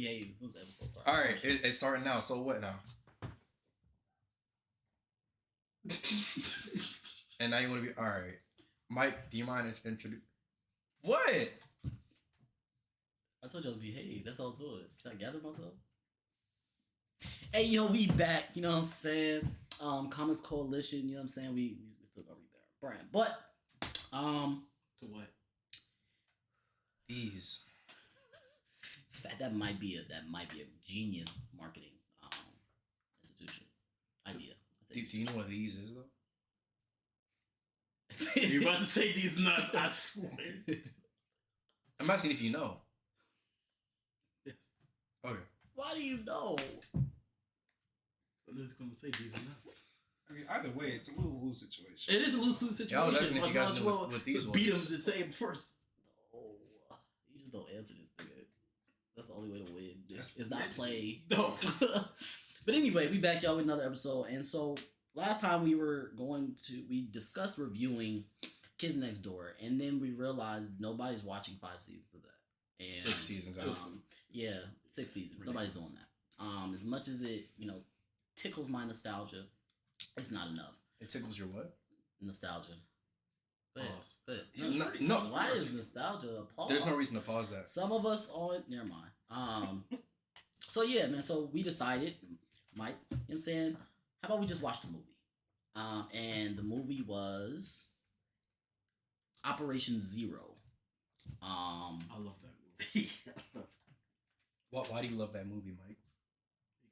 behave as soon as the episode starts. All right, it's starting now. So what now? And now you want to be all right, Mike? Do you mind introduce? What? I told y'all to behave. That's all I was doing. Can I gather myself? Hey, yo, we back. You know what I'm saying? Comics Coalition. You know what I'm saying? We still gonna read their brand, but to what? These. That might be a genius marketing institution idea. Do you know what these is though? You're about to say these nuts. I swear. I'm asking if you know. Okay. Why do you know? I'm just gonna say these nuts. I mean, either way, it's a lose situation. It is a lose situation. Yeah, I was asking if you guys knew what these beat ones. him to say it first. No, you just don't answer this thing. That's the only way to win. That's It's not play. No. But anyway, we back y'all with another episode. And so last time we discussed reviewing Kids Next Door, and then we realized nobody's watching 5 seasons of that. And 6 seasons out. yeah, 6 seasons. Nobody's doing that. As much as it, tickles my nostalgia, it's not enough. It tickles your what? Nostalgia. Pause. Good. No. Why is nostalgia a pause? There's no reason to pause that. Some of us on never mind. So yeah, man. So we decided, Mike, you know what I'm saying, how about we just watch the movie? And the movie was Operation Zero. I love that movie. Why do you love that movie, Mike?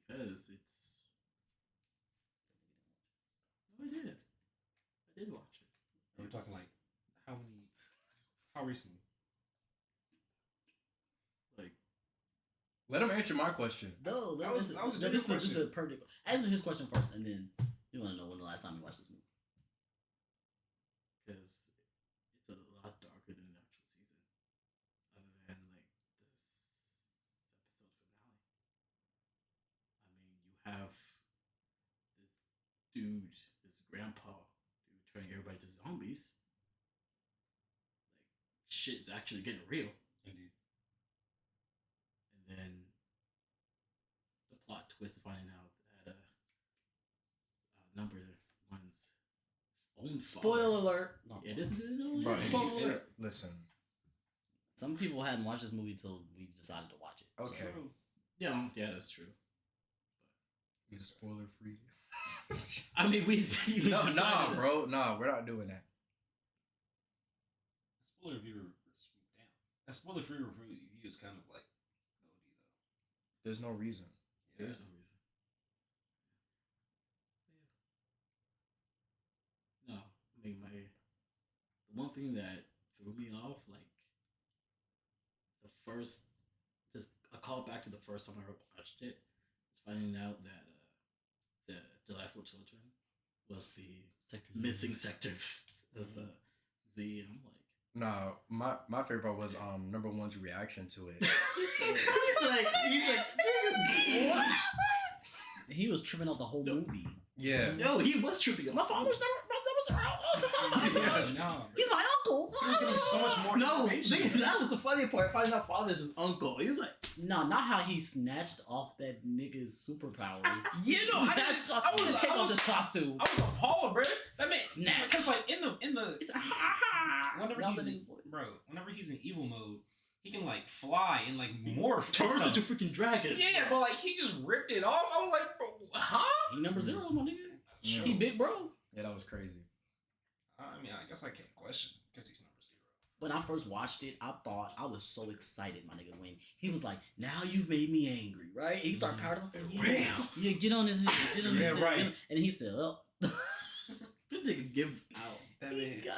Because it's. No, I did watch it. We're talking like how recently? Like, Let him answer my question. No, That was a genuine this is question. a perfect. Answer his question first, and then you want to know when the last time you watched this movie. because it's a lot darker than the actual season. Other than like this episode finale. I mean, you have this grandpa dude turning everybody to zombies. Like shit's actually getting real. Indeed. And then the plot twist of finding out that number one's own father. Spoiler alert. No. Yeah, this is no Bro, spoiler alert. listen. Some people hadn't watched this movie till we decided to watch it. Okay. True. Yeah, that's true. He's spoiler free. I mean, we even Nah, decided- bro. Nah, we're not doing that. Spoiler review. Damn. A spoiler free review is kind of like OD though. There's no reason. There is no reason. No, I mean the one thing that threw me off, like the first, just a call back to the first time I ever watched it, is finding out that the Delightful Children was the missing sectors of Z. I'm like. Nah, my favorite part was number one's reaction to it. he's like, what? He was tripping out the whole movie. Yeah. No, he was tripping. My father's never around. No. He's my uncle. You're getting so much more No, information. nigga, that was the funny part. Finding out father's his uncle. He's like, No, not how he snatched off that nigga's superpowers. Yeah, no, I Snatched didn't- off- I was- take I off was- this costume. I was appalled, bro. That man, Snatch. because like in the He's like, ha ha. whenever Y'all he's let in, his voice. bro, whenever he's in evil mode, he can like fly and like morph. and turns stuff. into freaking dragon. Yeah, but like he just ripped it off. I was like, bro, huh? He number 0, my nigga. Yeah. He big bro. Yeah, that was crazy. I mean, I guess I can't question because he's number 0. When I first watched it, I was so excited, my nigga, when he was like, now you've made me angry, right? And he started powering up. I was like, yeah, get on his head. Get on his Yeah, head. right. And he said, oh. This nigga give out. That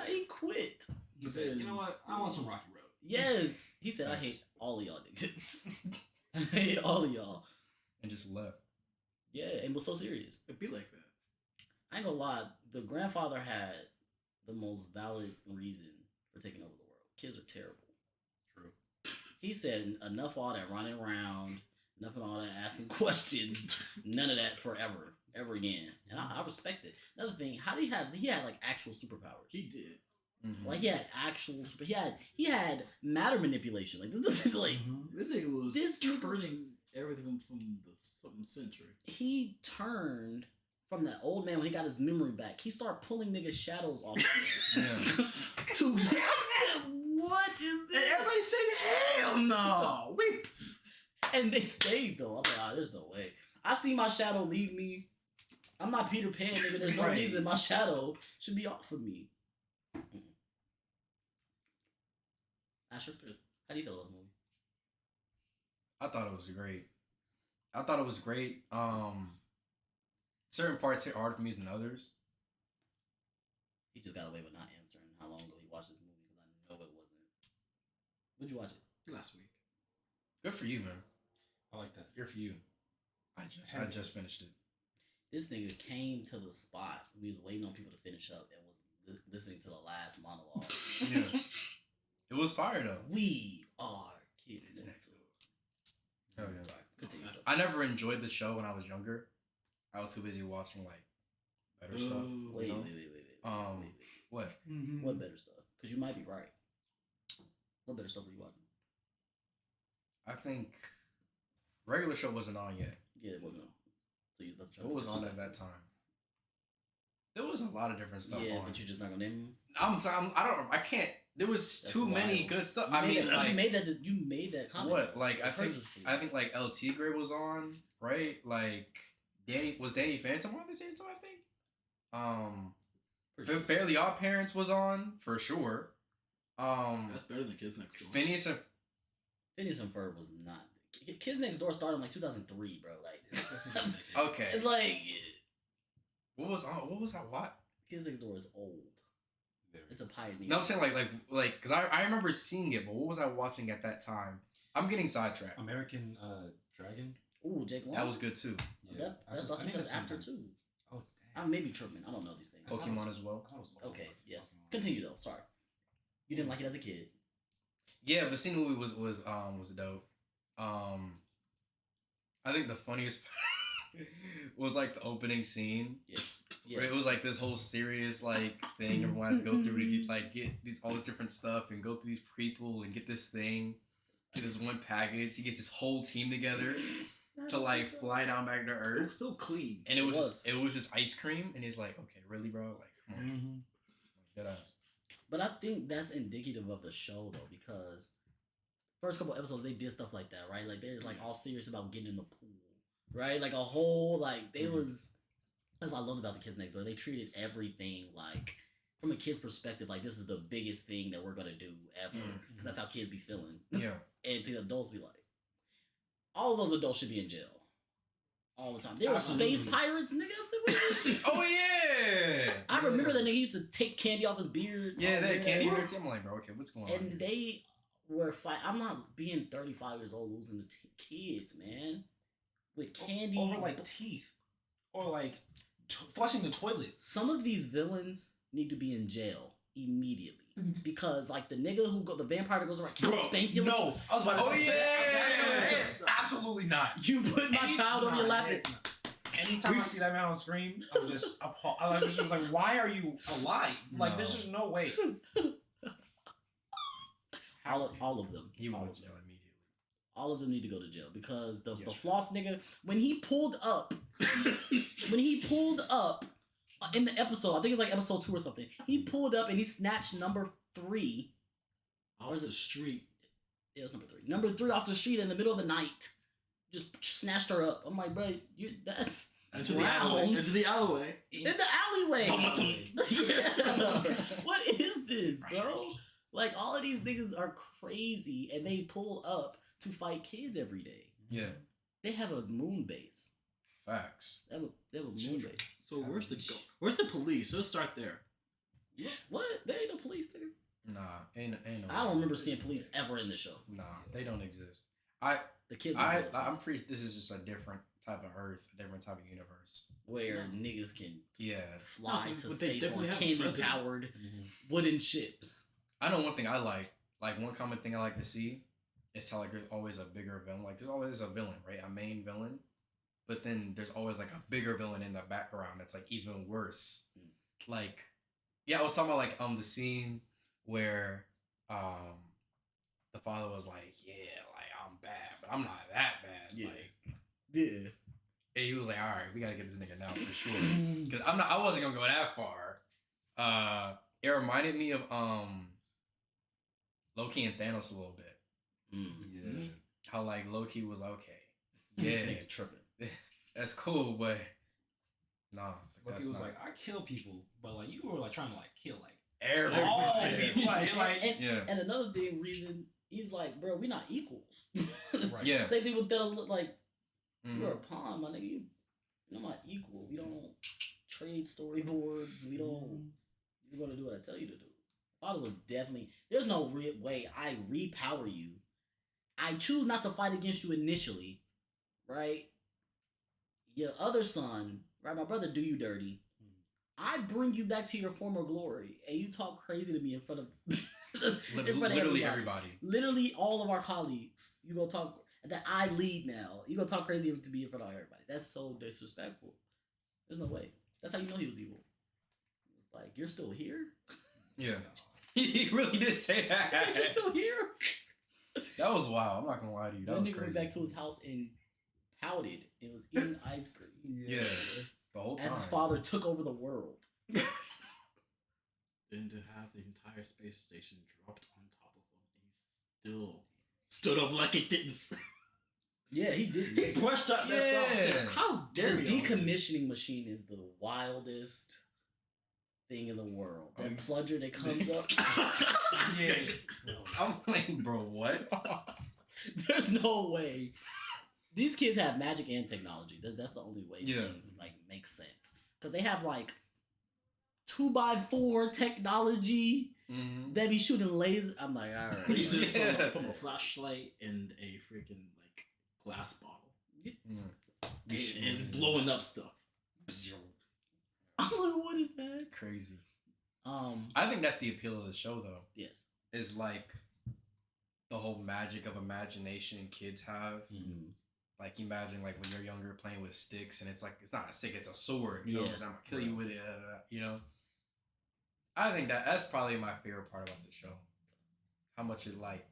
he quit. He said, you know what? I want some Rocky Road. Yes. He said, I hate all of y'all niggas. I hate all of y'all. And just left. Yeah, and was so serious. It'd be like that. I ain't gonna lie, the grandfather had the most valid reason for taking over the world. Kids are terrible. True. He said, enough of all that running around, enough of all that asking questions, none of that forever, ever again. And I respect it. Another thing, how did he had like actual superpowers. He did. Mm-hmm. Like he had actual he had matter manipulation. Like this is like This nigga was this nigga- turning with him from the something century. He turned from that old man when he got his memory back. He started pulling niggas' shadows off. Yeah. Dude, I said, what is And this? everybody said, "Hell no!" And they stayed though. I'm like, there's no way. I see my shadow leave me. I'm not Peter Pan, nigga. There's no Right. reason my shadow should be off of me. Asher, how do you feel about the movie? I thought it was great. I thought it was great. Certain parts hit harder for me than others. He just got away with not answering how long ago he watched this movie because I know it wasn't. When'd you watch it? Last week. Good for you, man. I like that. Good for you. I just finished it. This nigga came to the spot. We was waiting on people to finish up and was listening to the last monologue. Yeah. It was fire though. We are kids Kids next door. Hell yeah. Sorry, continue. I never enjoyed the show when I was younger. I was too busy watching like better stuff. Wait, you know? wait. What? What better stuff? Because you might be right. What better stuff were you watching? I think regular show wasn't on yet. Yeah, it wasn't. So you about to try What to was guess on stuff. at that time? There was a lot of different stuff Yeah, on. but you're just not gonna name them. I can't. There was That's too many wild. good stuff. You I mean, that, like, you made that comment. what? Like, I think Purposefully. like LT Gray was on, right? Like, Danny Phantom on at the same time. I think. Pretty sure. Fairly Odd Parents was on for sure. That's better than Kids Next Door. Phineas and Phineas and Ferb was not. Kids Next Door started in like 2003, bro. Like, okay. like What was I what? Kids Next Door is old. Very. It's a pioneer. No, I'm saying like because I remember seeing it, but what was I watching at that time? I'm getting sidetracked. American Dragon. Ooh, Jake Long. That was good too. Yeah. I think that's same after time. too. Oh, I damn. may be tripping. I don't know these things. I thought it Pokemon was- as well. I thought it was Okay, Pokemon. yes. Pokemon. Continue though. Sorry, you didn't like it as a kid. Yeah, but seeing the movie was dope. I think the funniest was like the opening scene. Yes. Where it was like this whole serious like thing everyone had to go through to get these all this different stuff and go through these people and get this thing, get this one package. He gets his whole team together to like fly down back to It Earth. was still clean. And it was was. just ice cream and he's like, okay, really, bro? Like, come on. Mm-hmm. Like, deadass. But I think that's indicative of the show though, because first couple episodes they did stuff like that, right? Like they're like all serious about getting in the pool, right? Like a whole like they was. That's what I loved about the Kids Next Door. They treated everything like from a kid's perspective, like this is the biggest thing that we're gonna do ever, because that's how kids be feeling. Yeah. And to the adults be like, all of those adults should be in jail all the time. They were Absolutely. space pirates, nigga. I said, what? Oh yeah. I remember that nigga used to take candy off his beard. Yeah, all that weird candy ass. beards. I'm like, bro, okay, what's going on? And here? they were fight. I'm not being 35 years old losing to kids, man. With candy. Over like teeth, or like flushing the toilet. Some of these villains need to be in jail immediately because, like, the nigga the vampire that goes around can spank you. No, I was about to Oh, say. yeah! Absolutely not. You put my child on your lap. Anytime I see that man on screen, I'm just appalled. I'm just like, why are you alive? Like, there's just no way. All of them. He all went of to them. jail immediately. All of them need to go to jail because the Yes. floss nigga, when he pulled up in the episode, I think it's like episode 2 or something, he pulled up and he snatched number 3. Or is it street? It was number 3. Number 3 off the street in the middle of the night. Just snatched her up. I'm like, bro, that's Into the alleyway. grounds. Into the alleyway. In the alleyway. Yeah. What is this, bro? Like, all of these niggas are crazy and they pull up to fight kids every day. Yeah. They have a moon base. Facts. They have a moon base. So where's the police? Let's start there. What? They ain't no police, nigga. Nah, ain't no. I don't remember seeing police ever in the show. Nah, they don't exist. The kids. I'm pretty. This is just a different type of Earth, a different type of universe. where niggas can Yeah. fly No, to but they space on definitely have a candy president. powered wooden ships. I know one thing I like one common thing I like to see is how like there's always a bigger villain. Like there's always a villain, right? A main villain. But then there's always like a bigger villain in the background that's like even worse. Like, yeah, I was talking about like the scene where the father was like, yeah, like I'm bad, but I'm not that bad. Yeah. Like Yeah. And he was like, all right, we gotta get this nigga now for sure. Because I wasn't gonna go that far. It reminded me of Loki and Thanos a little bit. Yeah. How like Loki was like, okay, This yeah, nigga tripping. that's cool, but nah. Loki was like, I kill people, but like you were like trying to like kill like everything. all people. And another thing, reason he's like, bro, we not equals. Right. Yeah. Same thing with Thanos. Like, Mhm. you're a pawn, my nigga. You're not equal. We don't trade storyboards. We don't. You're gonna do what I tell you to do. Father was definitely. There's no way I repower you. I choose not to fight against you initially, right? Your other son, right? My brother, do you dirty. I bring you back to your former glory, and you talk crazy to me in front of Literally everybody. Literally all of our colleagues. You gonna talk that I lead now. You gonna talk crazy to me in front of everybody. That's so disrespectful. There's no way. That's how you know he was evil. It's like, you're still here? Yeah. He really did say that. He's like, you're still here? That was wild. I'm not gonna lie to you. That That was nigga crazy. went back to his house and pouted and was eating ice cream. Yeah. The whole time. As his father took over the world. Then to have the entire space station dropped on top of him, he still stood up like it didn't. Yeah, he did. He brushed up that Yeah. song. Said, how The dare you? decommissioning machine is the wildest thing in the world. That plunger that comes up. Yeah. I'm like, bro, what? There's no way. These kids have magic and technology. That's the only way Yeah. things like make sense. Because they have like 2x4 technology. Mm-hmm. They be shooting lasers. I'm like, all right. He did it Yeah. from a flashlight and a freaking like glass bottle and blowing up stuff. I'm like, what is that? Crazy. Um. I think that's the appeal of the show, though. Yes. Is like the whole magic of imagination kids have. Mm-hmm. Like, imagine like when you're younger playing with sticks, and it's like it's not a stick, it's a sword. You know, Yeah. 'cause I'm gonna kill you with it. You know. I think that's probably my favorite part about the show. How much it like.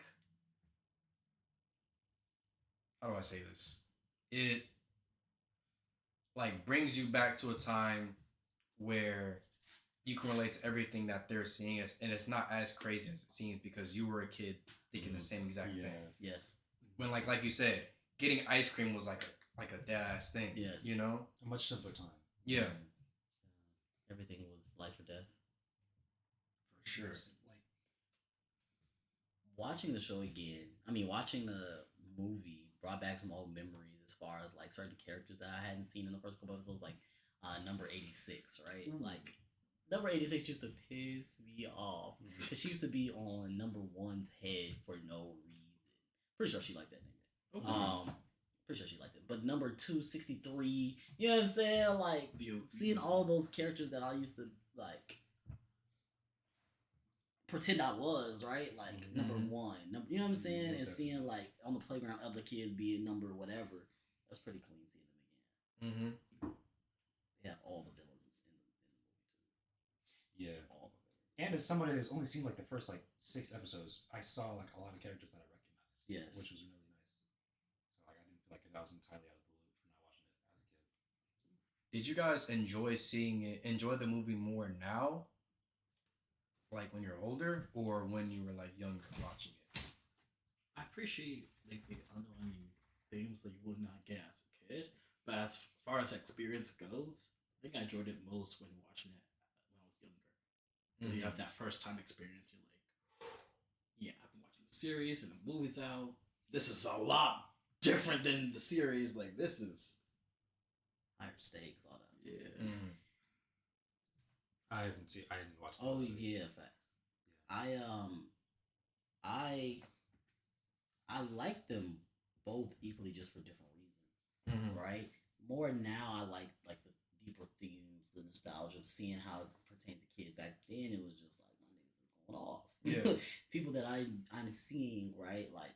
How do I say this? It like brings you back to a time where you can relate to everything that they're seeing, and it's not as crazy as it seems because you were a kid thinking the same exact thing. Yes. When like you said, getting ice cream was like a dead ass thing. Yes. You know? A much simpler time. Yeah. Everything was life or death. For sure. Like, Watching the show again, watching the movie brought back some old memories as far as like certain characters that I hadn't seen in the first couple episodes, like number 86, right? Like number 86 used to piss me off because she used to be on number one's head for no reason. Pretty sure she liked that nigga. Pretty sure she liked it. But number 263, you know what I'm saying? Like seeing all those characters that I used to like pretend I was, right? Like number one, you know what I'm saying? And seeing like on the playground other kids being number whatever. That's pretty clean seeing them again. Mm-hmm. They have all the villains in the movie too. yeah. All the villains. And as somebody that's only seen like the first like 6 episodes, I saw like a lot of characters that I recognized. Yes. Which was really nice. So like I didn't feel like I was entirely out of the loop for not watching it as a kid. Did you guys enjoy the movie more now? Like when you're older or when you were like younger watching it? I appreciate like the underlying themes that you would not get as a kid, but as far as experience goes, I think I enjoyed it most when watching it when I was younger. Because you have that first time experience, you're like, yeah, I've been watching the series and the movie's out. This is a lot different than the series. Like this is Higher stakes, all that. yeah. Mm-hmm. I didn't watch the Oh movie. yeah, facts. I like them both equally just for different reasons. Mm-hmm. Right? More now I like the deeper themes, the nostalgia, seeing how it pertained to kids. Back then it was just like my niggas is going off. Yeah. People that I'm seeing, right, like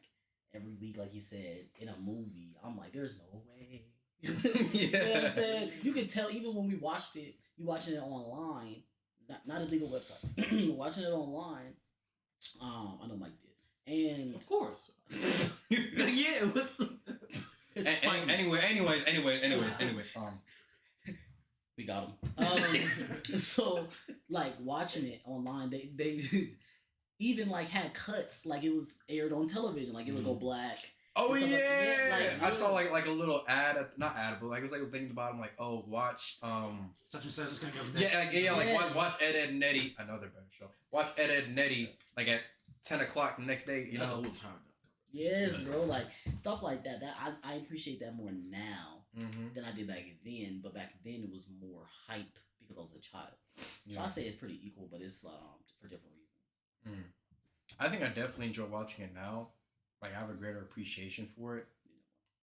every week, like you said, in a movie, I'm like, there's no way. You know what I'm saying? You can tell even when we watched it, you watching it online, not illegal websites. Watching it online. I know Mike did. And Of course. yeah, Anyway. We got him. So like watching it online, they even like had cuts, like it was aired on television, like it would go black. Oh and yeah, stuff like that. Like, I saw like a little ad, not ad, but like it was like a thing at the bottom, like watch such and such is gonna go next. like watch Ed and Nettie, another better show. Watch Ed and Nettie like at 10 o'clock the next day. You That's know, old time. yes, bro, like stuff like that. That I appreciate that more now than I did back then. But back then it was more hype because I was a child. So I say it's pretty equal, but it's for different reasons. I think I definitely enjoy watching it now. Like I have a greater appreciation for it.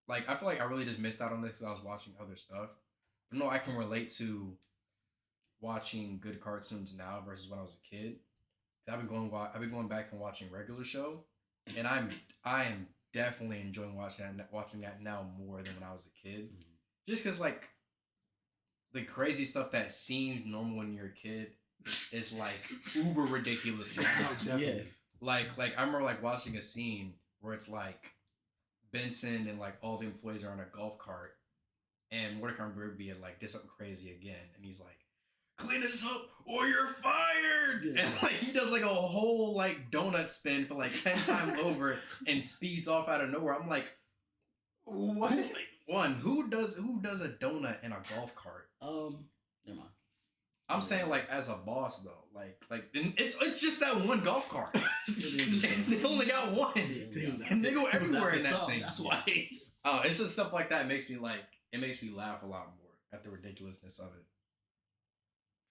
Like I feel like I really just missed out on this because I was watching other stuff. But no, I can relate to watching good cartoons now versus when I was a kid. I've been going back and watching regular show, and I am definitely enjoying watching that now more than when I was a kid. Just because like the crazy stuff that seemed normal when you're a kid is like uber ridiculous now. Yes. Like I remember like watching a scene where it's like Benson and like all the employees are on a golf cart, and Mordecai Rigby had like did something crazy again, and he's like, "Clean this up or you're fired!" Yeah. And like he does like a whole like donut spin for like 10 times over and speeds off out of nowhere. I'm like, what? Who does a donut in a golf cart? Never mind. I'm saying like as a boss though, like it's just that one golf cart. They only got one, and they go everywhere in that thing. That's why. Oh, it's just stuff like that makes me laugh a lot more at the ridiculousness of it.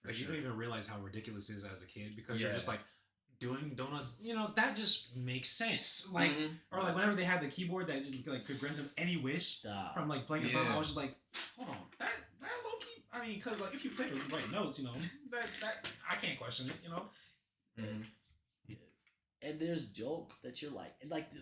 Like you don't even realize how ridiculous it is as a kid because you're just like doing donuts. You know that just makes sense. Like or like whenever they had the keyboard that just like could grant them any wish from like playing a song, I was just like, hold on, that low key. I mean, because like if you play the right notes, you know that I can't question it. You know. Yes. And there's jokes that you're like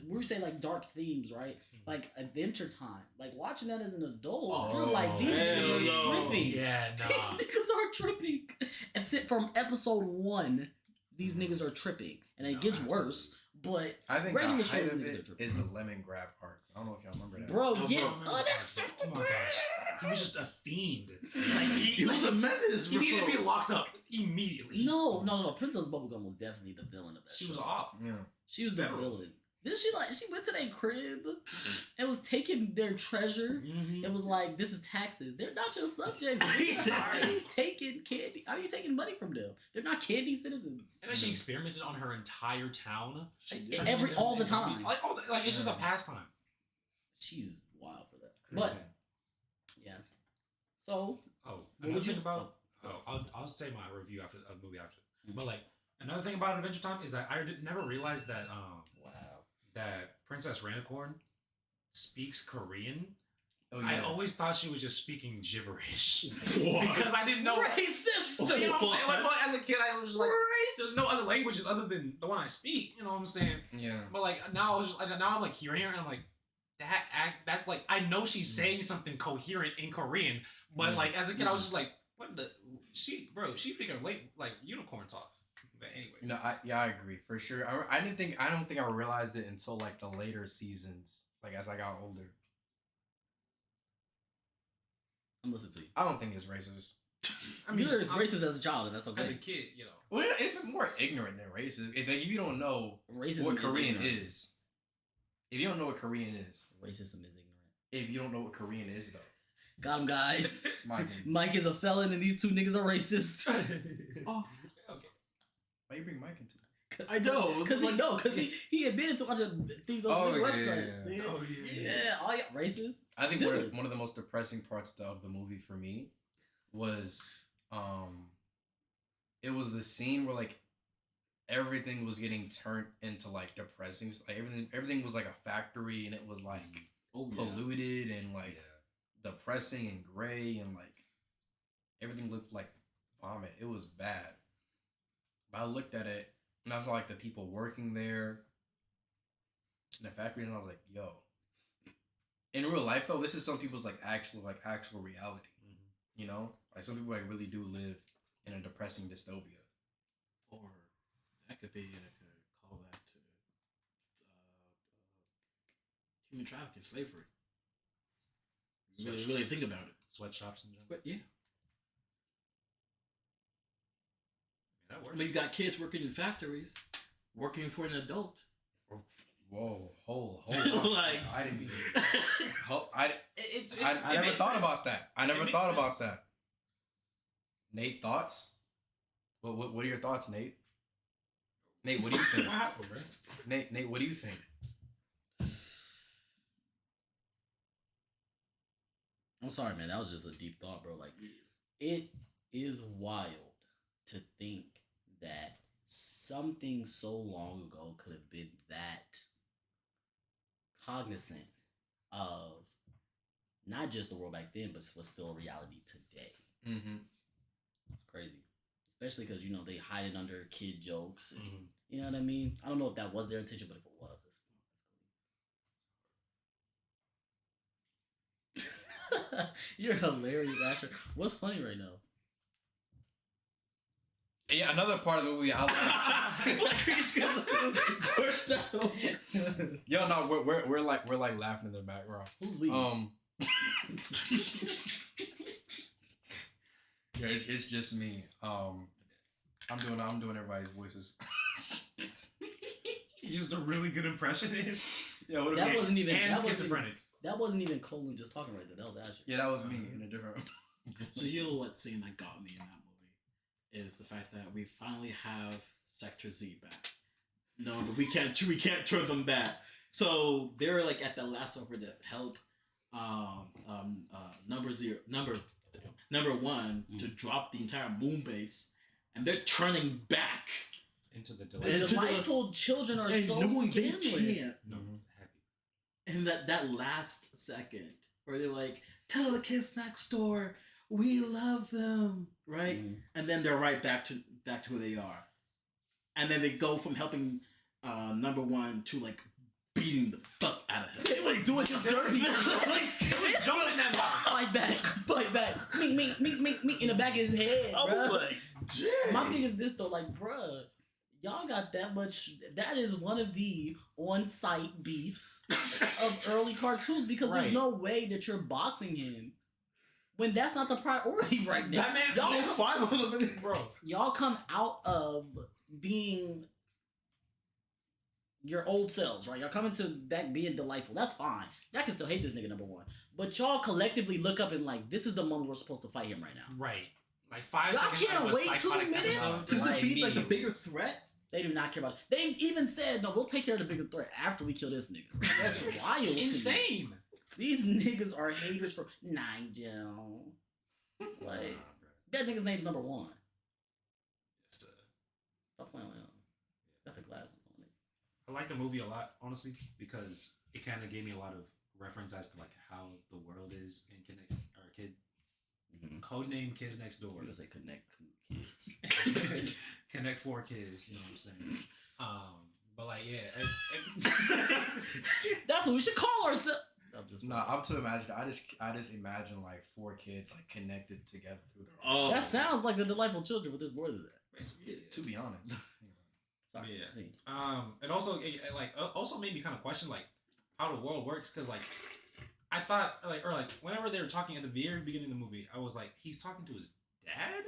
we were saying like dark themes, right? Like Adventure Time. Like watching that as an adult, you're like, these niggas are tripping. Yeah, nah. These niggas are tripping. Except from episode 1, these niggas are tripping, and it gets worse. But I think regular the shows height of niggas are it tripping. is the lemon grab arc. I don't know if y'all remember that. Bro, Oh, yeah, bro, unacceptable. Oh my gosh, he was just a fiend. Like he was a menace. He needed to be locked up immediately. No. Princess Bubblegum was definitely the villain of that She show. was op. Yeah. She was the villain. Then she went to their crib and was taking their treasure. It was like, this is taxes. They're not your subjects. Why are you taking candy? How are you taking money from them? They're not candy citizens. And then she experimented on her entire town. All the time. Like it's just a pastime. She's wild for that. But yes. So Another thing about I'll say my review after a movie after. But like another thing about Adventure Time is that I never realized that that Princess Rainicorn speaks Korean. Oh, yeah. I always thought she was just speaking gibberish because I didn't know. Racist. You know what I'm saying? Like, as a kid, I was just like, there's no other languages other than the one I speak. You know what I'm saying? Yeah. But like now, now I'm like hearing her, and I'm like, that's like I know she's saying something coherent in Korean, but like as a kid, I was just like, what the she speaking like unicorn talk. But anyway. No, I agree for sure. I don't think I realized it until like the later seasons, like as I got older. I'm listening to you. I don't think it's racist. I mean, You're racist as a child, and that's okay. As a kid, you know. Well, it's more ignorant than racist. If you don't know Racism what is Korean ignorant. is, if you don't know what Korean is, Racism is ignorant. if you don't know what Korean is though, Got him, guys. my Mike is a felon, and these 2 niggas are racist. Oh, okay. why you bring Mike into it? I know. Because he admitted to a bunch of things on the website. Yeah. Oh, yeah. Yeah, racist. I think Good. one of the most depressing parts of the movie for me was it was the scene where like everything was getting turned into like depressing. Like everything was like a factory, and it was like polluted and like depressing and gray, and like everything looked like vomit. It was bad. But I looked at it and I saw like the people working there in the factory, and I was like, yo. In real life though, this is some people's like actual reality. You know? Like some people like really do live in a depressing dystopia. Or that could be a call that to human trafficking, slavery. Really think about it. Sweatshops in general. But yeah, That I works. mean, you got kids working in factories, working for an adult. Whoa, hold on. Like, I didn't mean. It's I never makes thought sense. about that. I never makes thought sense. about that. Nate, thoughts? What are your thoughts, Nate? Nate, what do you think? What happened, bro? Nate, what do you think? I'm sorry, man. That was just a deep thought, bro. Like, it is wild to think that something so long ago could have been that cognizant of not just the world back then, but was still a reality today. Mm-hmm. It's crazy, especially because they hide it under kid jokes. And, Mhm. You know what I mean? I don't know if that was their intention, but if it was, that's cool. You're hilarious, Asher. What's funny right now? Yeah, another part of the movie I like. Yo, no, we're like laughing in the background. Who's we? Yeah, it's just me. I'm doing everybody's voices. He's just a really good impressionist. Yeah, what That wasn't even and that wasn't, schizophrenic. that wasn't even Colin just talking right there. That was Asher. Yeah, that was me in a different. So what scene that got me in that movie is the fact that we finally have Sector Z back. No, but we can't turn them back. So they're like at the last offer to help number one to drop the entire moon base, and they're turning back. Into the The delay. delightful children are And so knowing they scandalous. can't. No, Mhm. happy. And that last second where they're like, tell the kids next door we love them, right? Mhm. And then they're right back to who they are. And then they go from helping number one to like beating the fuck out of him. They was doing him dirty. Jumping in that box. Fight back. Me in the back of his head, I bro. was like, My thing is this though, like, bruh, y'all got that much. That is one of the on-site beefs of early cartoons because Right. there's no way that you're boxing him when that's not the priority right now. That man, Y'all, five of them. bro. y'all come out of being your old selves, right? Y'all coming to back being delightful. That's fine. Y'all can still hate this nigga, number one. But y'all collectively look up and like, this is the moment we're supposed to fight him right now. Right. Like 5 Y'all seconds. can't out of a wait 2 psychotic minutes episode. To Like defeat like the me. bigger threat. They do not care about it. They even said, no, we'll take care of the bigger threat after we kill this nigga. That's wild. to me. Insane. These niggas are haters for Nigel. Like, that nigga's name's number one. Stop playing with him. Got the glasses on it. I like the movie a lot, honestly, because it kind of gave me a lot of reference as to like how the world is in Kid Codename Kids Next Door. You gonna say connect kids. Connect 4 kids, you know what I'm saying? But like, yeah, That's what we should call ourselves. I'm just No, I'm to imagine. I just imagine like 4 kids like connected together through their. Oh, That sounds like the delightful children, but there's more to that. To be honest. Sorry. Yeah. See. and also also made me kind of question like how the world works because like I thought like whenever they were talking at the very beginning of the movie, I was like, he's talking to his dad.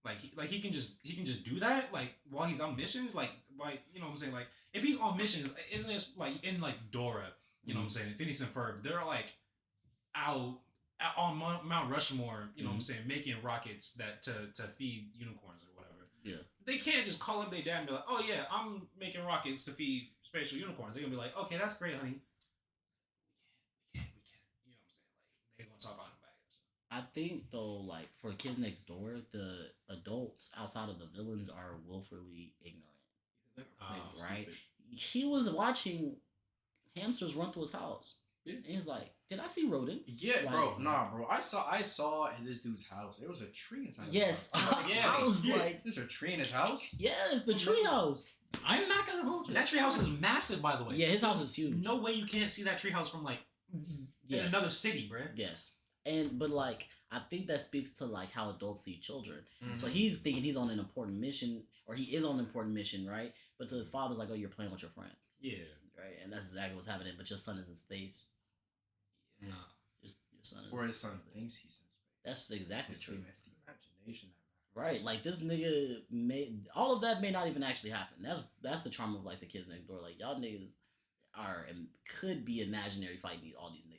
Like he can just do that like while he's on missions like you know what I'm saying, like if he's on missions, isn't it like in like Dora, you know what I'm saying, Phineas and Ferb, they're like out on Mount Rushmore, you know what I'm saying, making rockets that to feed unicorns or whatever. Yeah. They can't just call up their dad and be like, oh yeah, I'm making rockets to feed spatial unicorns. They're gonna be like, okay, that's great, honey. We can't. You know what I'm saying? Like they're gonna talk about him back. I think though, like for Kids Next Door, the adults outside of the villains are willfully ignorant. Right? He was watching hamsters run through his house. Yeah. And he's like, "Did I see rodents?" Yeah, Like, bro. Nah, bro. I saw in this dude's house. There was a tree inside. Yes, His house. Yeah. I was like, There's a tree in his house. "Yes, the treehouse." I'm not gonna hold you. That treehouse is massive, by the way. Yeah, his house is huge. No way you can't see that treehouse from like Yes. in another city, bruh. Yes. But like I think that speaks to like how adults see children. So Mhm. he's thinking he's on an important mission, or he is on an important mission, right? But to his father's like, "Oh, you're playing with your friends." Yeah. Right? And that's exactly what's happening. But your son is in space. Nah. Just Your son or his son in space. thinks he's in space. That's exactly It's true. it's the imagination that Right, like this nigga may all of that may not even actually happen. That's the charm of like the kids next door. Like y'all niggas are and could be imaginary fighting all these niggas.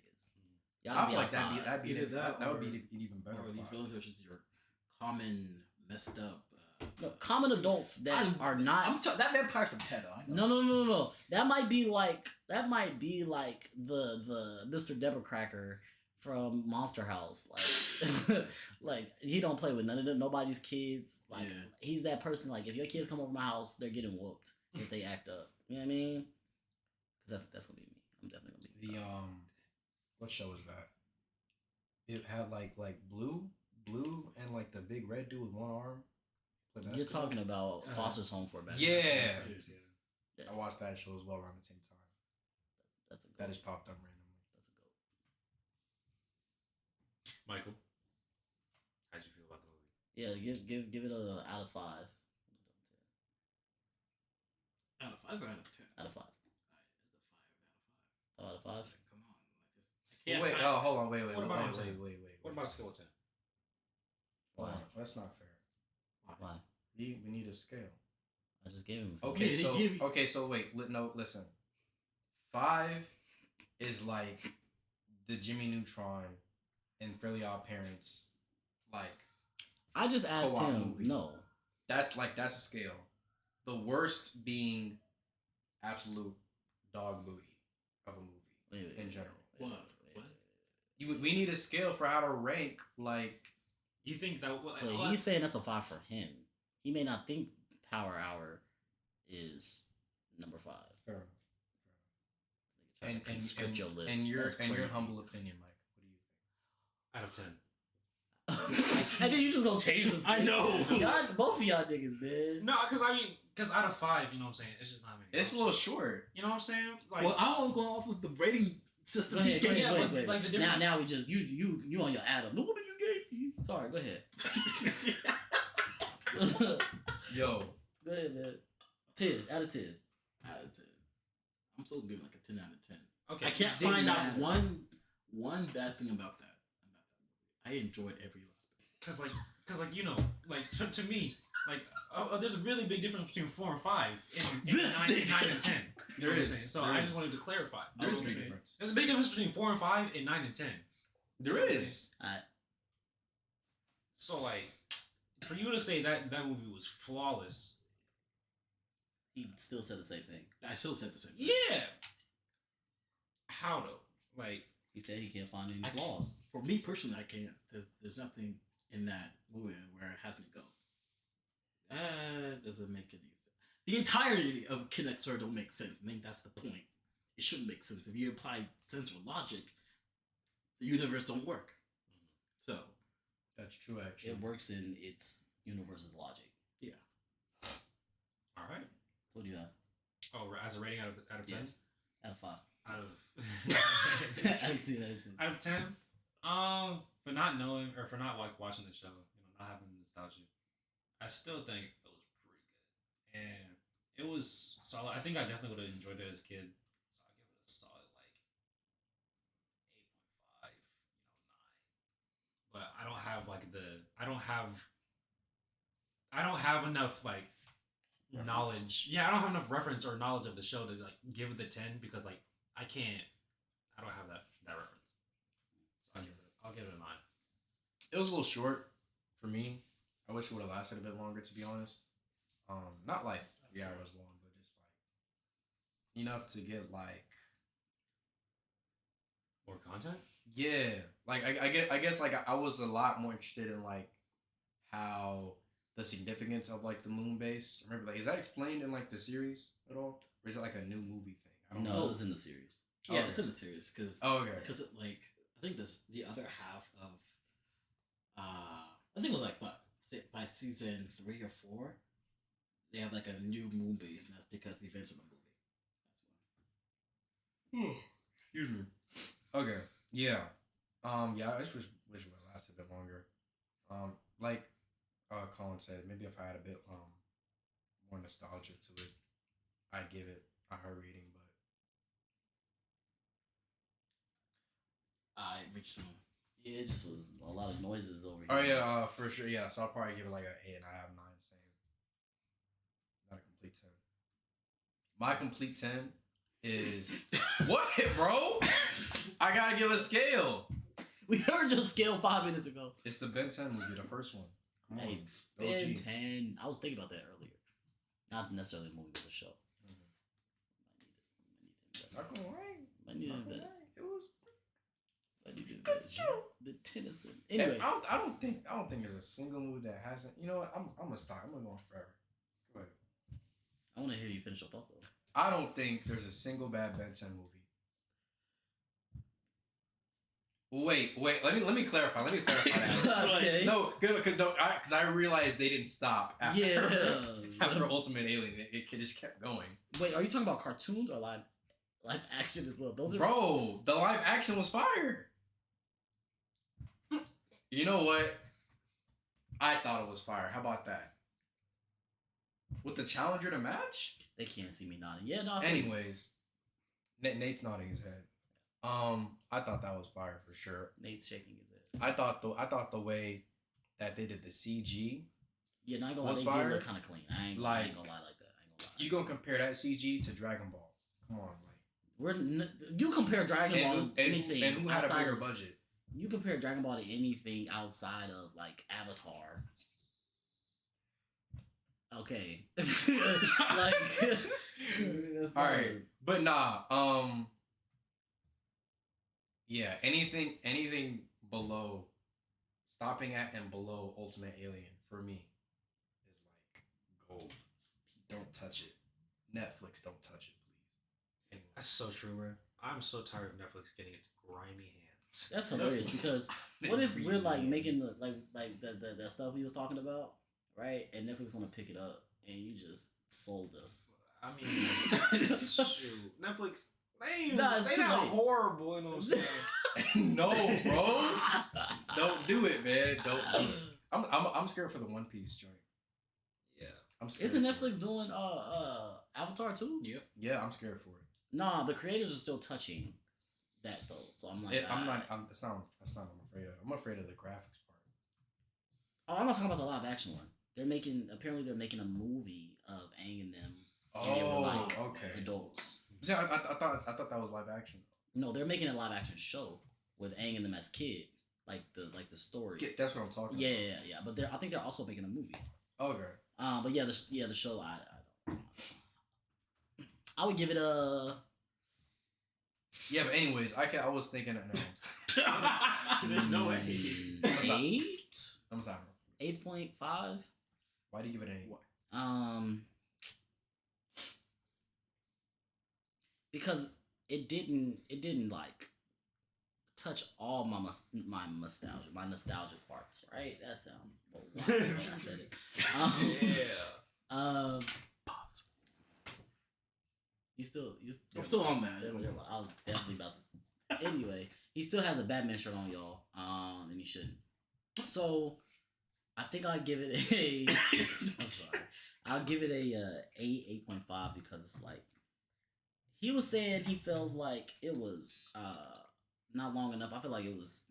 Y'all I can be feel like outside. Either that would or- be an even better. Or these plot. villains are just your common messed up. No, common adults that are not. I'm sorry, that vampire's a pedo. I know. No. That might be like the Mr. Deborah Cracker from Monster House. Like like he don't play with none of them, nobody's kids. Like Yeah. he's that person. Like if your kids come over my house, they're getting whooped if they act up. You know what I mean? Because that's gonna be me. I'm definitely gonna be The what show was that? It had like blue and like the big red dude with one arm. Played You're basketball. talking about Foster's Home for Abandoned. Yeah. Yes. I watched that show as well around the same time. That's a goat. That just popped up randomly. That's a goat. Michael, how'd you feel about the movie? Yeah, give it a out of 5. Out of 5 or out of 10? Out of 5. It's a 5 Out of 5. Come on, like this. Wait, hold on, wait. What about wait. What about a scale of 10? Why? Hold on, that's not fair. Why? We need a scale. I just gave him. Some. Okay, Yeah, so wait. No, listen. 5 is like the Jimmy Neutron and Fairly Odd Parents, like I just asked co-op him. movie. No. that's a scale. The worst being absolute dog booty of a movie Wait, in general. What? We need a scale for how to rank like. You think that? But he's saying that's a 5 for him. He may not think Power Hour is number 5. Fair enough. And conscript your list. And your That's crazy. humble opinion, Mike. What do you think? out of 10. And then you just gonna change this. I know. Y'all, both of y'all niggas, man. No, because out of 5, you know what I'm saying? It's just not many. It's a little short. You know what I'm saying? Like, Well, I'm going off of the rating system. Go ahead, he gave. yeah, wait, but, wait. like, the difference- Now we just you on your Adam. Look what you gave me. Sorry, go ahead. Yo, Go ahead, man. 10 out of 10. Out of 10. I'm still giving like a 10 out of 10. okay. I can't Didn't find out matter. one bad thing about that. I enjoyed every last bit. Cause like you know, like to me, like there's a really big difference between 4 and 5 in This 9 thing. and 10. You know what I'm saying? So There I is. just wanted to clarify. there is a You know big what I'm saying? difference. There's a big difference between 4 and 5 and 9 and 10. There is. So like, for you to say that movie was flawless, He still said the same thing. I still said the same thing. yeah. How though? Like, He said he can't find any I flaws. For me personally, I can't. There's nothing in that movie where it has me go. That doesn't make any sense. The entirety of Kid Next Door don't make sense. I think that's the point. It shouldn't make sense. If you apply sense or logic, the universe don't work. So That's true, actually. It works in its universe's logic. all right. What do you have? Oh, as a rating out of 10. Yes. Out of 5. Out of Out of 10. Out of 10. out of 10. For not knowing or for not like watching the show, you know, not having nostalgia, I still think it was pretty good, and it was solid. I think I definitely would have enjoyed it as a kid, so I give it a solid like 8.5, you know, 9. But I don't have like I don't have enough like Reference. knowledge. Yeah, I don't have enough reference or knowledge of the show to like give it the 10 because like I don't have that reference. So I'll give it a 9. It was a little short for me. I wish it would have lasted a bit longer, to be honest. Not like 3 hours long, but just like enough to get like More content? yeah, like I guess like I was a lot more interested in like how the significance of like the moon base. Remember, like, is that explained in like the series at all, or is it like a new movie thing? I don't No, know. it was in the series. yeah, Okay. it's in the series because Oh, okay. because it like I think the other half of I think it was like what by season 3 or 4 they have like a new moon base and that's because the events of the movie. That's why. Excuse me. Okay. Yeah. Yeah. I just wish it would have lasted a bit longer. Like Colin said, maybe if I had a bit more nostalgia to it, I'd give it a higher rating. But I reached some Yeah, it just was a lot of noises over here. Oh yeah, for sure. Yeah, so I'll probably give it like an 8.5, 9, same. Not a complete 10. My complete 10 is what, bro? I gotta give a scale. We heard your scale 5 minutes ago. It's the Ben 10 movie, the first one. Come on. Hey, OG. Ben 10. I was thinking about that earlier. Not necessarily a movie, but a show. Not gonna lie. I need to Not gonna invest. lie. It was I need to good invest. show. The Tennyson. And Anyway, I don't think there's a single movie that hasn't. You know what? I'm gonna stop. I'm gonna go on forever. Go ahead. I want to hear you finish your thought though. I don't think there's a single bad Ben 10 movie. Wait. Let me clarify. that. Okay. No, good because I realized they didn't stop after Yeah. after Ultimate Alien. It just kept going. Wait, are you talking about cartoons or live action as well? Those are Bro, the live action was fire. You know what? I thought it was fire. How about that? With the challenger to match? They can't see me nodding. Yeah, no. Anyways, Nate's nodding his head. I thought that was fire for sure. Nate's shaking his head. I thought the way that they did the CG. Yeah, not gonna lie, Was they fire? did look kind of clean. I ain't gonna lie like that. I ain't gonna lie. You gonna compare that CG to Dragon Ball? Come on, You compare Dragon Ball to and anything who had a outside bigger of budget? You compare Dragon Ball to anything outside of like Avatar. Okay. Like that's All right, but nah. Yeah, anything below, stopping at and below Ultimate Alien for me is like gold. Don't touch it. Netflix, don't touch it, please. Anyway. That's so true, bro. I'm so tired of Netflix getting its grimy hands. That's hilarious because what if we're like making the like the stuff we was talking about, right? And Netflix want to pick it up and you just sold us. I mean, shoot, Netflix. They Nah, it's they too not late. horrible, you know what I'm saying? No, bro. Don't do it, man. Don't do it. I'm scared for the One Piece joint. Yeah. I'm scared. Isn't for it. Netflix doing Avatar too? Yep. Yeah, I'm scared for it. Nah, the creators are still touching that though. So I'm like, I'm not. That's not what I'm afraid of. I'm afraid of the graphics part. Oh, I'm not talking about the live action one. They're making a movie of Aang and them. And they were Oh, like okay. adults. See, I thought that was live action. No, they're making a live action show with Aang and them as kids, like the story. That's what I'm talking Yeah, about. yeah. But I think they're also making a movie. Okay. But the show I don't. I would give it a. Yeah, but anyways, I was thinking. No, There's no way. 8. I'm sorry. 8.5. Why do you give it an 8? Because it didn't like touch all my nostalgic parts, right? That sounds wild when I said it. Pops. I'm still on that. I was definitely about to. Anyway, he still has a Batman shirt on, y'all. And he shouldn't. So, I think I'll give it a. I'm sorry. I'll give it a 8.5 because it's like he was saying he feels like it was not long enough. I feel like it was.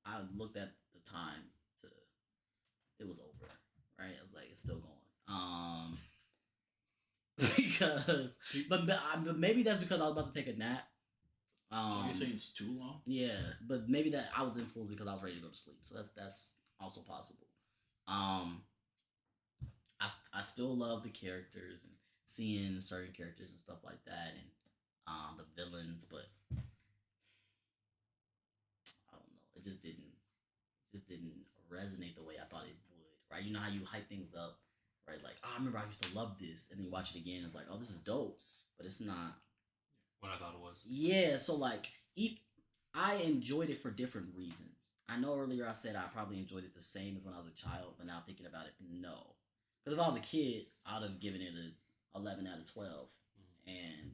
I looked at the time to. It was over, right? I was like, it's still going. Because, but maybe that's because I was about to take a nap. So you're saying it's too long? Yeah, but maybe that I was influenced because I was ready to go to sleep. So that's also possible. I still love the characters and seeing certain characters and stuff like that, and the villains, but I don't know. It just didn't resonate the way I thought it would. Right? You know how you hype things up, right? Like, I remember I used to love this, and then you watch it again, it's like, oh, this is dope, but it's not What I thought it was. Yeah, so like, I enjoyed it for different reasons. I know earlier I said I probably enjoyed it the same as when I was a child, but now thinking about it, no. Because if I was a kid, I'd have given it a 11 out of 12. And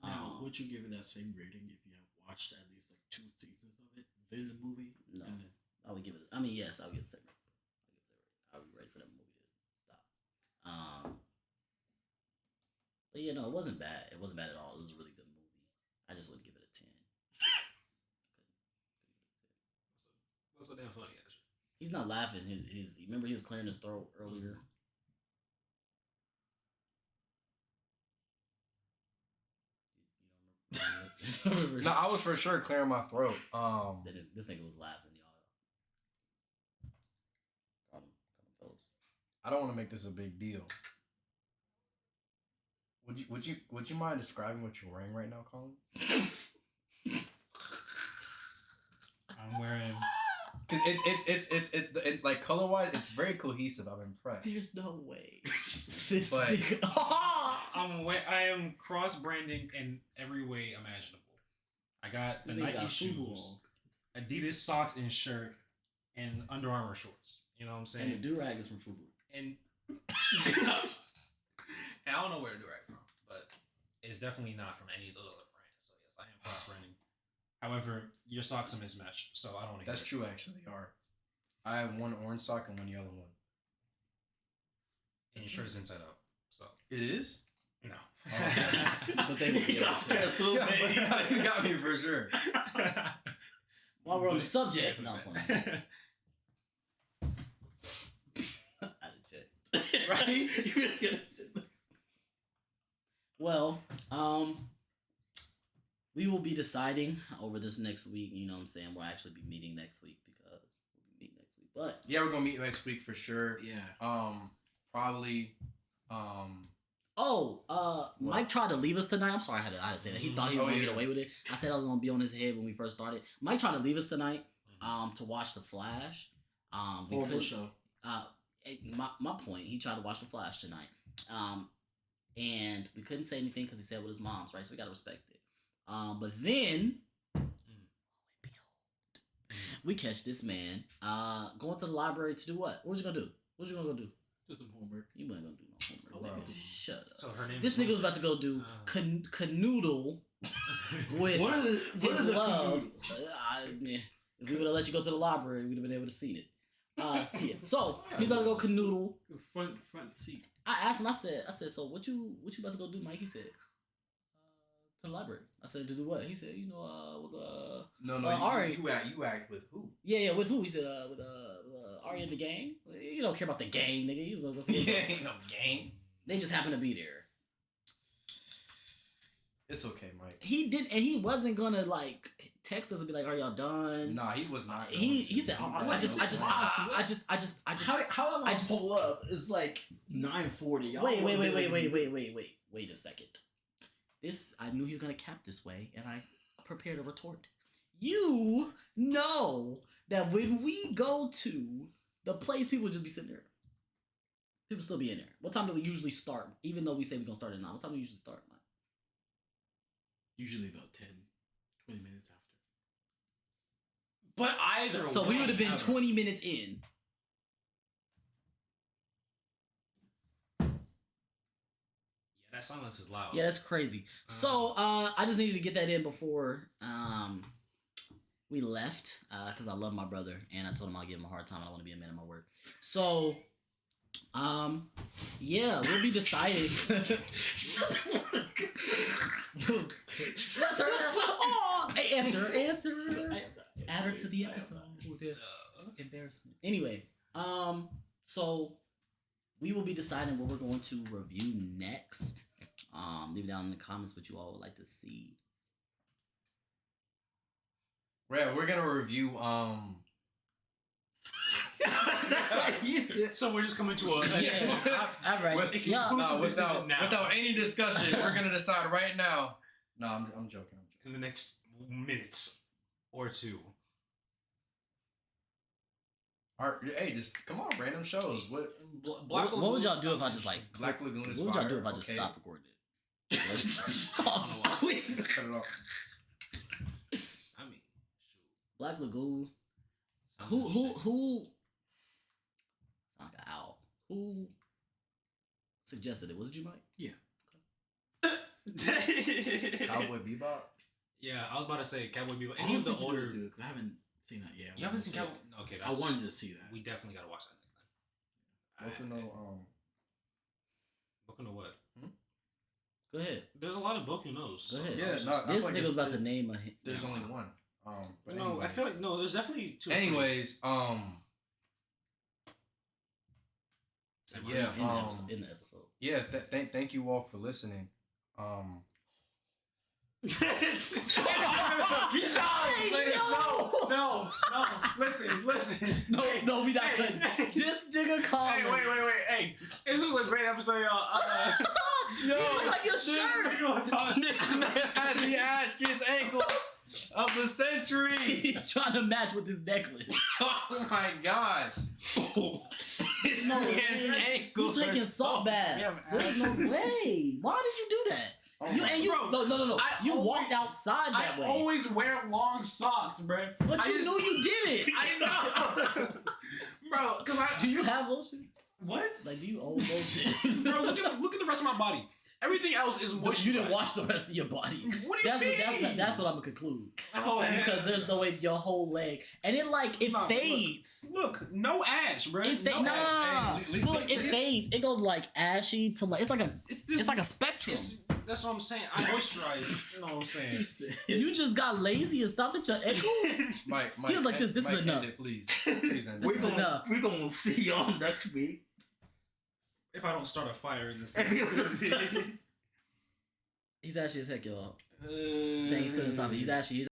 now, would you give it that same rating if you have watched at least like 2 seasons of it, then the movie? No, and then... I would give it. I mean, yes, I would give it the same rating. I would be ready for that movie to stop. But yeah, no, it wasn't bad. It wasn't bad at all. It was a really good movie. I just wouldn't give it a 10. What's so damn funny? Actually? He's not laughing. His remember he was clearing his throat earlier. No, I was for sure clearing my throat. This nigga was laughing, y'all. I don't want to make this a big deal. Would you mind describing what you're wearing right now, Colin? I'm wearing. Because it's like color wise, it's very cohesive. I'm impressed. There's no way. This But- nigga. I am cross branding in every way imaginable. I got the This nigga Nike got shoes, FUBU. Adidas socks and shirt, and Under Armour shorts. You know what I'm saying? And the do-rag is from FUBU. And I don't know where to do right from, but it's definitely not from any of those other brands. So yes, I am cross branding. However, your socks are mismatched, so I don't want to. That's true, actually. They are. I have one orange sock and one yellow one. And your shirt is inside out. So It is. no. But they would He got scared a little bit. You got me for sure. While we're on the subject, no, I'm playing. Out of check. Right? Well, we will be deciding over this next week. You know what I'm saying? We'll actually be meeting next week because we'll be meeting next week. But Yeah, we're gonna meet next week for sure. Yeah. Probably. Mike tried to leave us tonight. I'm sorry, I had to say that. He thought he was Oh, gonna yeah. get away with it. I said I was gonna be on his head when we first started. Mike tried to leave us tonight, to watch The Flash. We Horrible couldn't- show. My point. He tried to watch The Flash tonight. And we couldn't say anything because he said with his mom's, right? So we gotta respect it. But then, we catch this man going to the library to do what? What you gonna do? What you gonna go do? Do some homework. You ain't gonna do no homework. Bro. Shut up. So her name. This is nigga was about to go do canoodle with What his are the love. If we would have let you go to the library, we'd have been able to see it. So he's about to go canoodle. front seat? I asked him. I said, so what you about to go do, Mike? He said, to the library. I said, to do what? He said, No, Ari. you act with who? Yeah, with who? He said, with Ari and the gang. You don't care about the gang, nigga. He's gonna go see. Yeah, ain't no game. They just happen to be there. It's okay, Mike. He did, and he wasn't gonna like text us and be like, "Are y'all done?" Nah, he was not. He said, going "Oh, to. I just How am I pull up? It's like 9:40. Wait a second. This I knew he was gonna cap this way, and I prepared a retort. You know that when we go to the place, people just be sitting there. People still be in there. What time do we usually start? Even though we say we're gonna start at 9, what time do we usually start, man? Usually about 10, 20 minutes after. But either. So we would have been ever. 20 minutes in. Yeah, that silence is loud. Yeah, that's crazy. So I just needed to get that in before we left because I love my brother and I told him I'll give him a hard time. I don't want to be a man of my word. So yeah, we'll be deciding. Oh, answer. Add her to the episode. Embarrassment. Anyway, so we will be deciding what we're going to review next. Leave down in the comments what you all would like to see. Right, we're gonna review. So we're just coming to a. Yeah, all right. With, Yeah. no, decision now. without any discussion, we're gonna decide right now. No, I'm joking. In the next minutes or two. Hey, just come on, random shows. What What would y'all do if I just like? Black Lagoon is What would y'all do fire, if I just okay. stop recording it? Let's turn it off. Cut it off. I mean, Black Lagoon. Sounds Who? interesting. Sound like an owl. Who suggested it? Was it you, Mike? Cowboy Bebop. Yeah, I was about to say Cowboy Bebop, and I he was the honestly older. because I haven't seen that yet. You haven't seen Cowboy? Okay, I that's, wanted to see that. We definitely gotta watch that next time. Boku no Boku no what? Go ahead. There's a lot of Boku nos. Go ahead. Yeah, no, This I feel like nigga was about to there's- name a. There's only one. But No, I feel like no. There's definitely two. Anyways, yeah, in the episode. yeah. Thank you all for listening. No. Listen. No, we not good. This nigga called. Hey, wait. Hey, this was a great episode, y'all. Yo, like your shirt. This man has the askiest ankles of the century. He's trying to match with his necklace. Oh my gosh. This No, man's you ankles taking are salt soft. baths. There's no way. Why did you do that? Oh You my and you Bro, no. You always- walked outside that I way. always wear long socks, bro. But you knew you did it. I know, bro. Cause Do you have lotion? what? Like, do you own lotion? Bro, look at the rest of my body. Everything else is moisturized. You didn't wash the rest of your body. What do you mean? That's what I'm gonna conclude. Oh, Because there's no way your whole leg, and it Nah, fades. Look, no ash, bro. It no nah. ash. Hey, Look, it fades. It goes like ashy to like it's It's like a spectrum. That's what I'm saying. I moisturize. You know what I'm saying? You just got lazy and stopped at your ankles. Mike, He was like, this is Mike, enough. end it, please end it. This is enough. We're gonna see y'all next week. If I don't start a fire in this He's ashy as heck, y'all. Uh, Dang, he still didn't stop it. He's